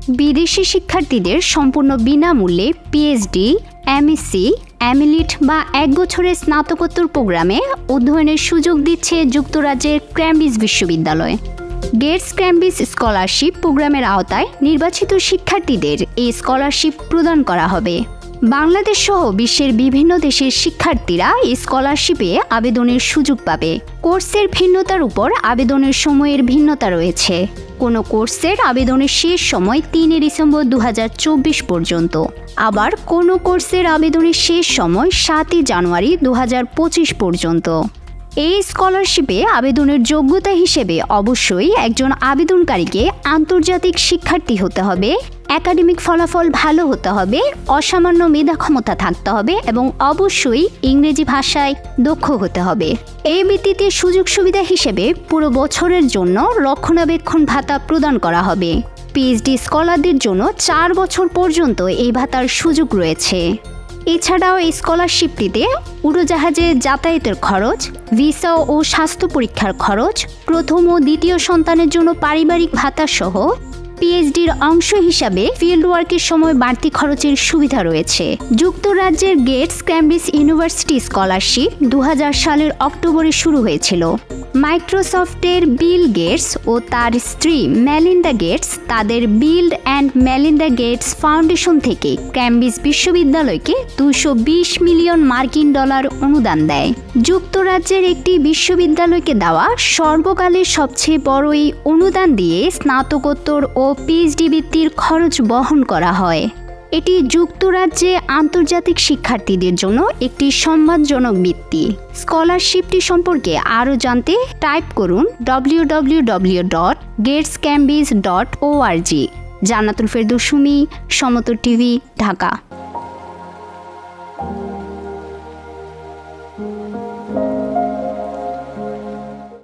বিদেশি শিক্ষার্থীদের সম্পূর্ণ বিনামূল্যে পিএইচডি, এমএসসি, এমএলিট বা 1 বছরের স্নাতকোত্তর প্রোগ্রামে অধ্যয়নের সুযোগ দিচ্ছে যুক্তরাজ্যের ক্যামব্রিজ বিশ্ববিদ্যালয়। গেটস ক্যামব্রিজ স্কলারশিপ প্রোগ্রামের আওতায় নির্বাচিত শিক্ষার্থীদের এই স্কলারশিপ প্রদান করা হবে। বাংলাদেশ সহ বিশ্বের বিভিন্ন দেশের শিক্ষার্থীরা এই স্কলারশিপে আবেদনের সুযোগ পাবে। কোর্সের ভিন্নতার উপর আবেদনের সময়ের ভিন্নতা রয়েছে। কোনো কোর্সের আবেদনের শেষ সময় 3 ডিসেম্বর 2024 পর্যন্ত, আবার কোনো কোর্সের আবেদনের শেষ সময় 7 জানুয়ারি 2025 পর্যন্ত। এই স্কলারশিপে আবেদনের যোগ্যতা হিসেবে অবশ্যই একজন আবেদনকারীকে আন্তর্জাতিক শিক্ষার্থী হতে হবে, একাডেমিক ফলাফল ভালো হতে হবে, অসামান্য মেধা ক্ষমতা থাকতে হবে এবং অবশ্যই ইংরেজি ভাষায় দক্ষ হতে হবে। এই ভিত্তিতে সুযোগ সুবিধা হিসেবে পুরো বছরের জন্য রক্ষণাবেক্ষণ ভাতা প্রদান করা হবে। পিএইচডি স্কলারদের জন্য 4 বছর পর্যন্ত এই ভাতার সুযোগ রয়েছে। এছাড়াও এই স্কলারশিপটিতে উড়োজাহাজে যাতায়াতের খরচ, ভিসা ও স্বাস্থ্য পরীক্ষার খরচ, প্রথম ও দ্বিতীয় সন্তানের জন্য পারিবারিক ভাতা সহ পিএইচডির অংশ হিসাবে ফিল্ড ওয়ার্কের সময় বাড়তি খরচের সুবিধা রয়েছে। যুক্তরাজ্যের গেটস ক্যামব্রিজ ইউনিভার্সিটি স্কলারশিপ 2000 সালের অক্টোবরে শুরু হয়েছিল। মাইক্রোসফটের বিল গেটস ও তার স্ত্রী মেলিন্ডা গেটস তাদের Bill and Melinda Gates foundation থেকে ক্যামব্রিজ বিশ্ববিদ্যালয়কে $220 মিলিয়ন অনুদান দেয়। যুক্তরাজ্যের একটি বিশ্ববিদ্যালয়কে দেওয়া সর্বকালের সবচেয়ে বড় এই অনুদান দিয়ে স্নাতকোত্তর ও পিএইচডি বৃত্তির খরচ বহন করা হয়। এটি যুক্তরাজ্যে আন্তর্জাতিক শিক্ষার্থীদের জন্য একটি সম্মানজনক বৃত্তি। স্কলারশিপটি সম্পর্কে আরও জানতে টাইপ করুন www.getescambridge.org। জান্নাতুল ফেরদৌস সুমি, সমতল টিভি, ঢাকা।